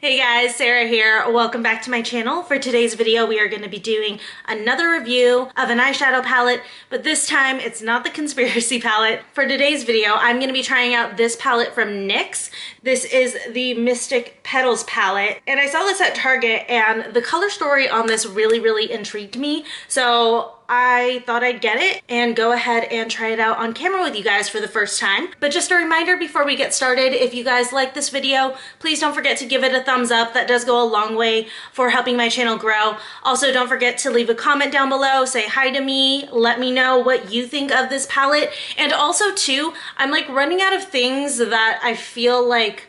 Hey guys, Sarah here. Welcome back to my channel. For today's video, we are going to be doing another review of an eyeshadow palette, but this time it's not the conspiracy palette. For today's video, I'm going to be trying out this palette from NYX. This is the Mystic Petals palette, and I saw this at Target, and the color story on this really intrigued me, so I thought I'd get it and go ahead and try it out on camera with you guys for the first time. But just a reminder before we get started, if you guys like this video, please don't forget to give it a thumbs up. That does go a long way for helping my channel grow. Also, don't forget to leave a comment down below, say hi to me, let me know what you think of this palette. And also too, I'm like running out of things that I feel like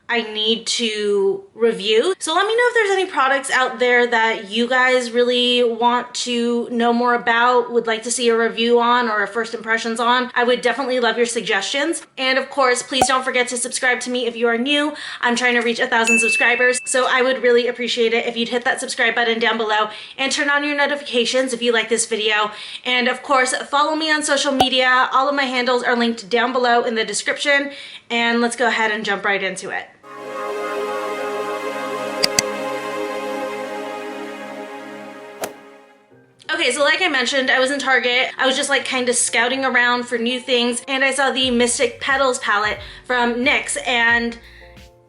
I need to review. So let me know if there's any products out there that you guys really want to know more about, would like to see a review on or a first impressions on. I would definitely love your suggestions. And of course, please don't forget to subscribe to me if you are new. I'm trying to reach 1,000 subscribers, so I would really appreciate it if you'd hit that subscribe button down below and turn on your notifications if you like this video. And of course, follow me on social media. All of my handles are linked down below in the description. And let's go ahead and jump right into it. Okay, so like I mentioned, I was in Target. I was just like kind of scouting around for new things, and I saw the Mystic Petals palette from NYX, and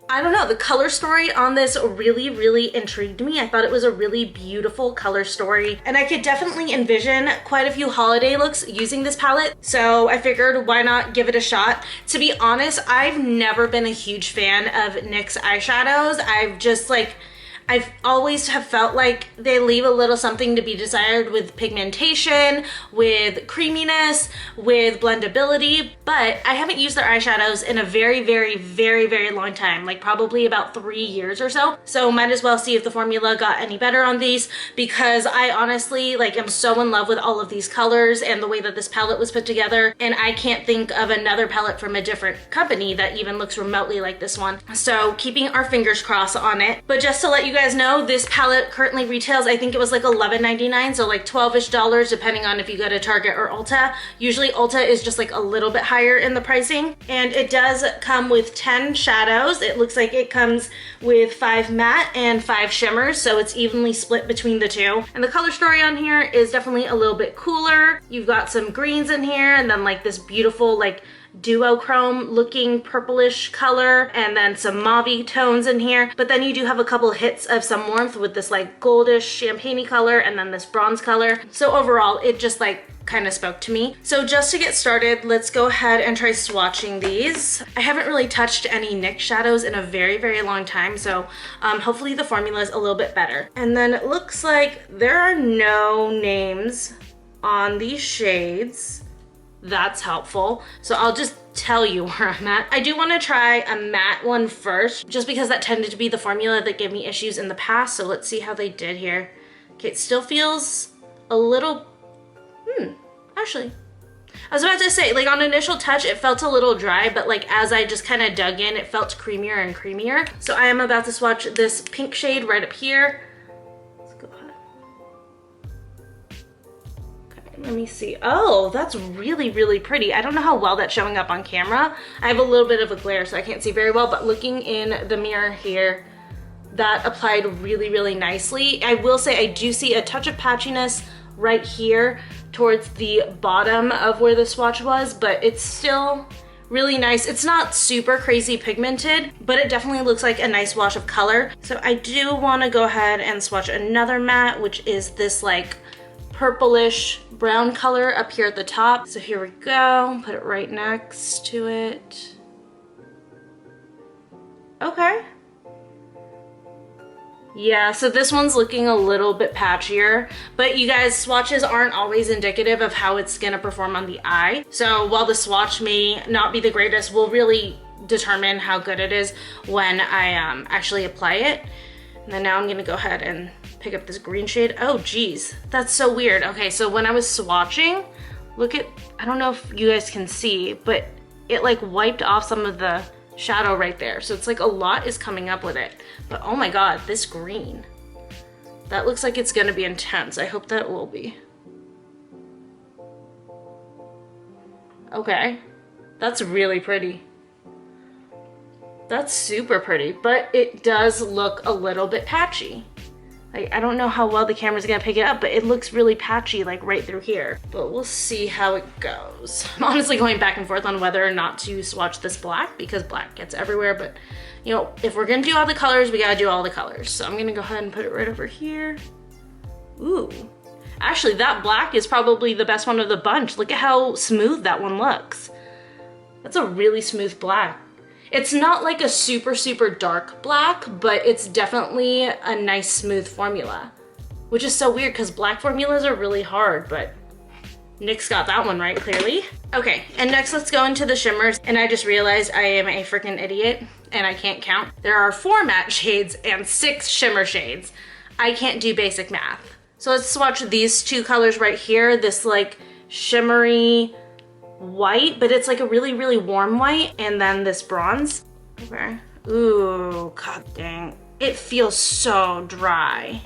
I don't know, the color story on this really intrigued me. I thought it was a really beautiful color story, and I could definitely envision quite a few holiday looks using this palette, so I figured why not give it a shot. To be honest, I've never been a huge fan of NYX eyeshadows. I've always have felt like they leave a little something to be desired with pigmentation, with creaminess, with blendability, but I haven't used their eyeshadows in a very long time, like probably about 3 years or so. So might as well see if the formula got any better on these, because I honestly am so in love with all of these colors and the way that this palette was put together, and I can't think of another palette from a different company that even looks remotely like this one. So keeping our fingers crossed on it. But just to let you guys know, this palette currently retails, I think it was like $11.99, so like $12-ish depending on if you go to Target or Ulta. Usually Ulta is just like a little bit higher in the pricing, and it does come with 10 shadows. It looks like it comes with 5 matte and 5 shimmers, so it's evenly split between the two. And the color story on here is definitely a little bit cooler. You've got some greens in here, and then like this beautiful duochrome looking purplish color, and then some mauve tones in here. But then you do have a couple hits of some warmth with this like goldish champagne color and then this bronze color. So overall, it just kind of spoke to me. So just to get started, let's go ahead and try swatching these. I haven't really touched any NYX shadows in a very long time, so hopefully the formula is a little bit better. And then it looks like there are no names on these shades. That's helpful. So I'll just tell you where I'm at. I do want to try a matte one first, just because that tended to be the formula that gave me issues in the past. So let's see how they did here. Okay, it still feels a little, actually, I was about to say, on initial touch, it felt a little dry, but as I just kind of dug in, it felt creamier and creamier. So I am about to swatch this pink shade right up here. Let me see. Oh, that's really pretty. I don't know how well that's showing up on camera. I have a little bit of a glare, so I can't see very well, but looking in the mirror here, that applied really nicely. I will say I do see a touch of patchiness right here towards the bottom of where the swatch was, but it's still really nice. It's not super crazy pigmented, but it definitely looks like a nice wash of color. So I do want to go ahead and swatch another matte, which is this purplish brown color up here at the top. So here we go, put it right next to it. Okay. Yeah, so this one's looking a little bit patchier, but you guys, swatches aren't always indicative of how it's gonna perform on the eye. So while the swatch may not be the greatest, we'll really determine how good it is when I actually apply it. And then now I'm gonna go ahead and pick up this green shade. Oh geez, that's so weird. Okay, so when I was swatching, look at, I don't know if you guys can see, but it wiped off some of the shadow right there. So it's a lot is coming up with it. But oh my God, this green. That looks like it's gonna be intense. I hope that will be. Okay, that's really pretty. That's super pretty, but it does look a little bit patchy. Like, I don't know how well the camera's gonna pick it up, but it looks really patchy, like right through here. But we'll see how it goes. I'm honestly going back and forth on whether or not to swatch this black because black gets everywhere, but you know, if we're gonna do all the colors, we gotta do all the colors. So I'm gonna go ahead and put it right over here. Ooh, actually that black is probably the best one of the bunch. Look at how smooth that one looks. That's a really smooth black. It's not like a super, super dark black, but it's definitely a nice smooth formula, which is so weird because black formulas are really hard, but NYX got that one right, clearly. Okay, and next let's go into the shimmers. And I just realized I am a freaking idiot and I can't count. There are 4 matte shades and 6 shimmer shades. I can't do basic math. So let's swatch these 2 colors right here. This like shimmery white, but it's like a really, really warm white, and then this bronze. Okay. Ooh, god dang. It feels so dry.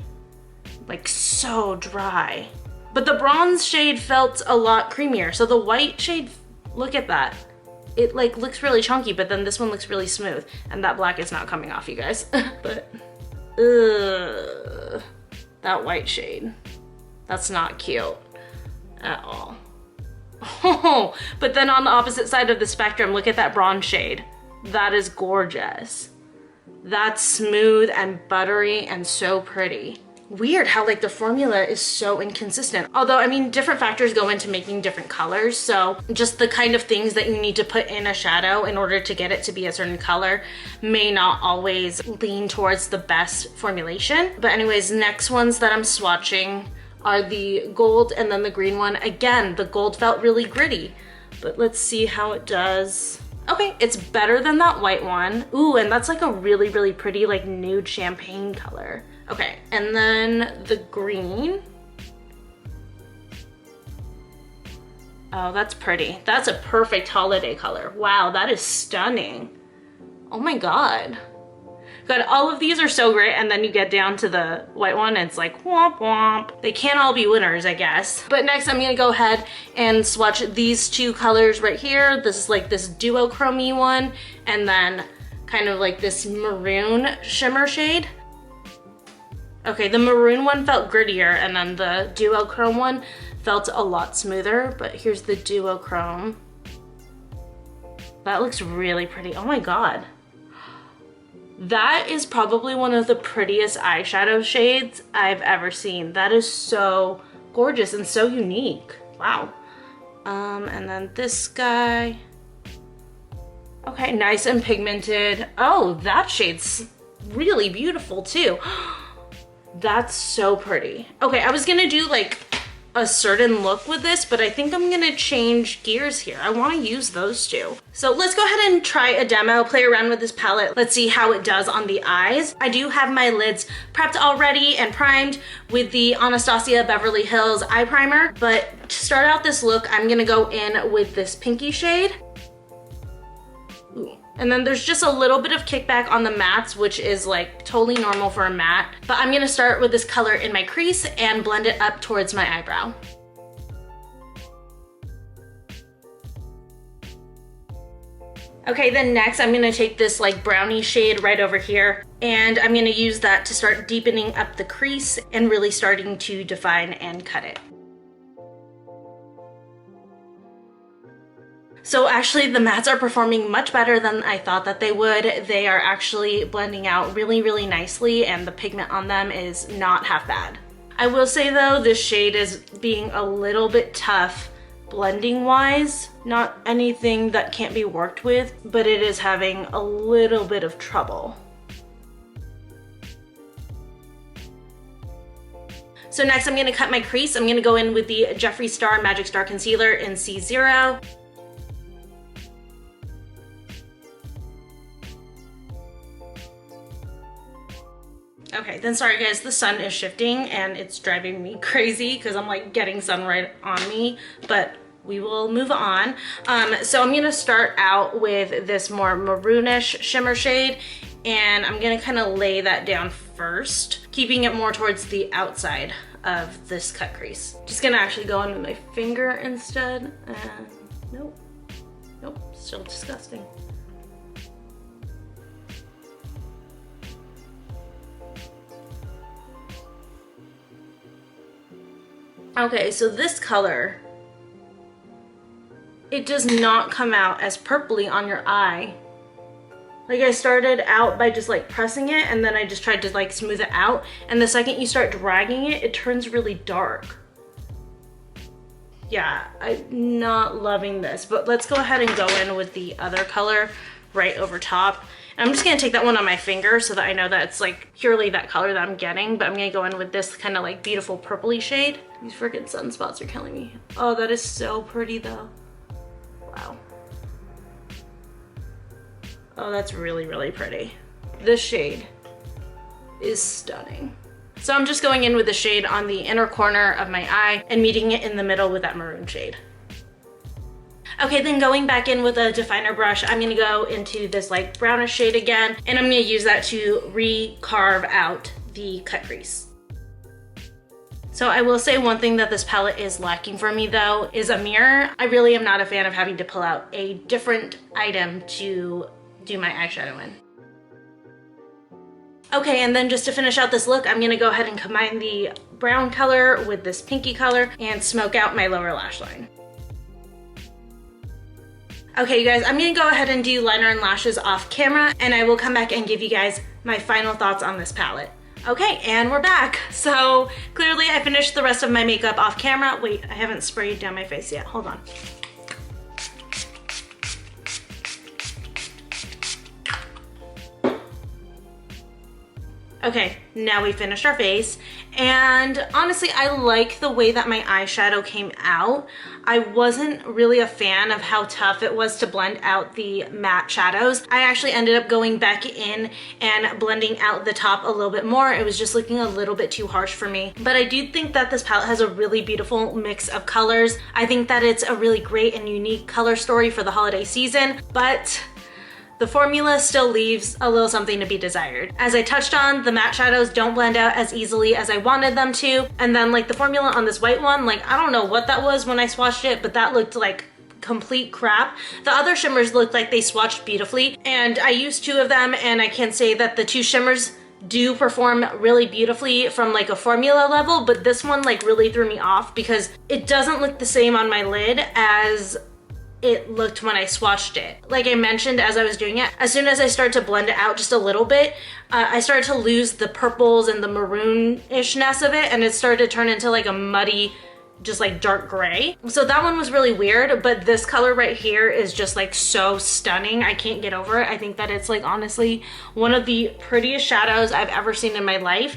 Like so dry. But the bronze shade felt a lot creamier. So the white shade, look at that. It like looks really chunky, but then this one looks really smooth. And that black is not coming off, you guys. But, that white shade. That's not cute at all. Oh, but then on the opposite side of the spectrum, look at that bronze shade. That is gorgeous. That's smooth and buttery and so pretty. Weird how like the formula is so inconsistent. Although, I mean, different factors go into making different colors. So just the kind of things that you need to put in a shadow in order to get it to be a certain color may not always lean towards the best formulation. But anyways, next ones that I'm swatching are the gold and then the green one. Again, the gold felt really gritty, but let's see how it does. Okay, it's better than that white one. Ooh, and that's like a really, really pretty like nude champagne color. Okay, and then the green. Oh, that's pretty. That's a perfect holiday color. Wow, that is stunning. Oh my God. God, all of these are so great, and then you get down to the white one and it's like womp womp. They can't all be winners, I guess. But next I'm gonna go ahead and swatch these 2 colors right here. This is like this duochrome one, and then kind of like this maroon shimmer shade. Okay, the maroon one felt grittier, and then the duochrome one felt a lot smoother, but here's the duochrome. That looks really pretty. Oh my God. That is probably one of the prettiest eyeshadow shades I've ever seen. That is so gorgeous and so unique. Wow. And then this guy. Okay, nice and pigmented. Oh, that shade's really beautiful too. That's so pretty. Okay, I was gonna do like a certain look with this, but I think I'm gonna change gears here. I wanna use those 2. So let's go ahead and try a demo, play around with this palette. Let's see how it does on the eyes. I do have my lids prepped already and primed with the Anastasia Beverly Hills eye primer, but to start out this look, I'm gonna go in with this pinky shade. Ooh. And then there's just a little bit of kickback on the mattes, which is like totally normal for a matte. But I'm gonna start with this color in my crease and blend it up towards my eyebrow. Okay, then next I'm gonna take this like brownie shade right over here, and I'm gonna use that to start deepening up the crease and really starting to define and cut it. So actually the mattes are performing much better than I thought that they would. They are actually blending out really, really nicely, and the pigment on them is not half bad. I will say though, this shade is being a little bit tough blending wise. Not anything that can't be worked with, but it is having a little bit of trouble. So next I'm gonna cut my crease. I'm gonna go in with the Jeffree Star Magic Star Concealer in C0. Okay, then sorry guys, the sun is shifting and it's driving me crazy because I'm like getting sunlight on me, but we will move on. So I'm gonna start out with this more maroonish shimmer shade, and I'm gonna kind of lay that down first, keeping it more towards the outside of this cut crease. Just gonna actually go in with my finger instead. Nope, still disgusting. Okay, so this color, it does not come out as purpley on your eye. Like I started out by just like pressing it and then I just tried to like smooth it out. And the second you start dragging it, it turns really dark. Yeah, I'm not loving this, but let's go ahead and go in with the other color right over top. And I'm just gonna take that one on my finger so that I know that it's like purely that color that I'm getting, but I'm gonna go in with this kind of like beautiful purpley shade. These freaking sunspots are killing me. Oh, that is so pretty though. Wow. Oh, that's really, really pretty. This shade is stunning. So I'm just going in with the shade on the inner corner of my eye and meeting it in the middle with that maroon shade. Okay, then going back in with a definer brush, I'm gonna go into this like brownish shade again, and I'm gonna use that to re-carve out the cut crease. So I will say one thing that this palette is lacking for me though is a mirror. I really am not a fan of having to pull out a different item to do my eyeshadow in. Okay, and then just to finish out this look, I'm gonna go ahead and combine the brown color with this pinky color and smoke out my lower lash line. Okay, you guys, I'm gonna go ahead and do liner and lashes off camera, and I will come back and give you guys my final thoughts on this palette. Okay, and we're back. So clearly I finished the rest of my makeup off camera. Wait, I haven't sprayed down my face yet, hold on. Okay, now we finished our face, and honestly, I like the way that my eyeshadow came out. I wasn't really a fan of how tough it was to blend out the matte shadows. I actually ended up going back in and blending out the top a little bit more. It was just looking a little bit too harsh for me. But I do think that this palette has a really beautiful mix of colors. I think that it's a really great and unique color story for the holiday season, but the formula still leaves a little something to be desired. As I touched on, the matte shadows don't blend out as easily as I wanted them to. And then like the formula on this white one, like I don't know what that was when I swatched it, but that looked like complete crap. The other shimmers looked like they swatched beautifully, and I used 2 of them, and I can say that the 2 shimmers do perform really beautifully from like a formula level, but this one like really threw me off because it doesn't look the same on my lid as it looked when I swatched it. Like I mentioned as I was doing it, as soon as I started to blend it out just a little bit, I started to lose the purples and the maroon-ishness of it, and it started to turn into like a muddy, just like dark gray. So that one was really weird, but this color right here is just like so stunning. I can't get over it. I think that it's like honestly one of the prettiest shadows I've ever seen in my life.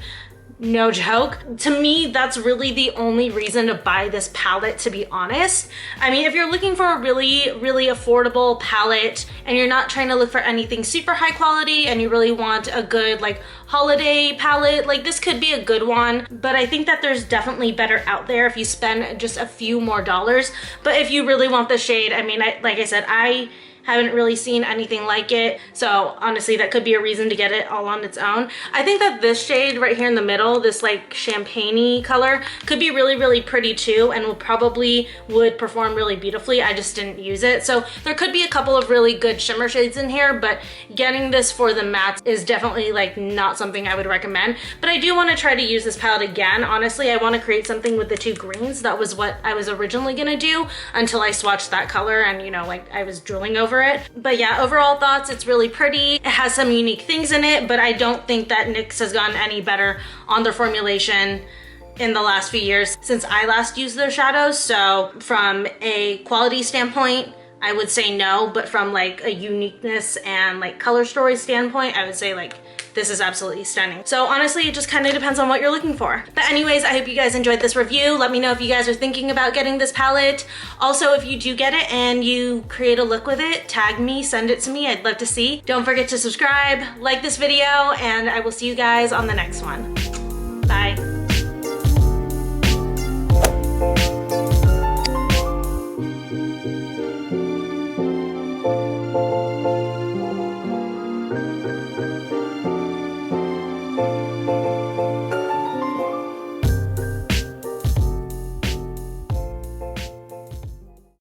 No joke. To me, that's really the only reason to buy this palette, to be honest. I mean, if you're looking for a really, really affordable palette and you're not trying to look for anything super high quality and you really want a good like holiday palette, like this could be a good one. But I think that there's definitely better out there if you spend just a few more dollars. But if you really want the shade, I mean, like I said, I haven't really seen anything like it, so honestly that could be a reason to get it all on its own. I think that this shade right here in the middle, this like champagne-y color, could be really, really pretty too, and would perform really beautifully. I just didn't use it, so there could be a couple of really good shimmer shades in here, but getting this for the mattes is definitely like not something I would recommend. But I do want to try to use this palette again. Honestly, I want to create something with the 2 greens. That was what I was originally gonna do until I swatched that color and, you know, like I was drooling over it. But yeah, overall thoughts, it's really pretty. It has some unique things in it, but I don't think that NYX has gotten any better on their formulation in the last few years since I last used their shadows. So from a quality standpoint, I would say no, but from like a uniqueness and like color story standpoint, I would say like this is absolutely stunning. So honestly, it just kind of depends on what you're looking for. But anyways, I hope you guys enjoyed this review. Let me know if you guys are thinking about getting this palette. Also, if you do get it and you create a look with it, tag me, send it to me. I'd love to see. Don't forget to subscribe, like this video, and I will see you guys on the next one.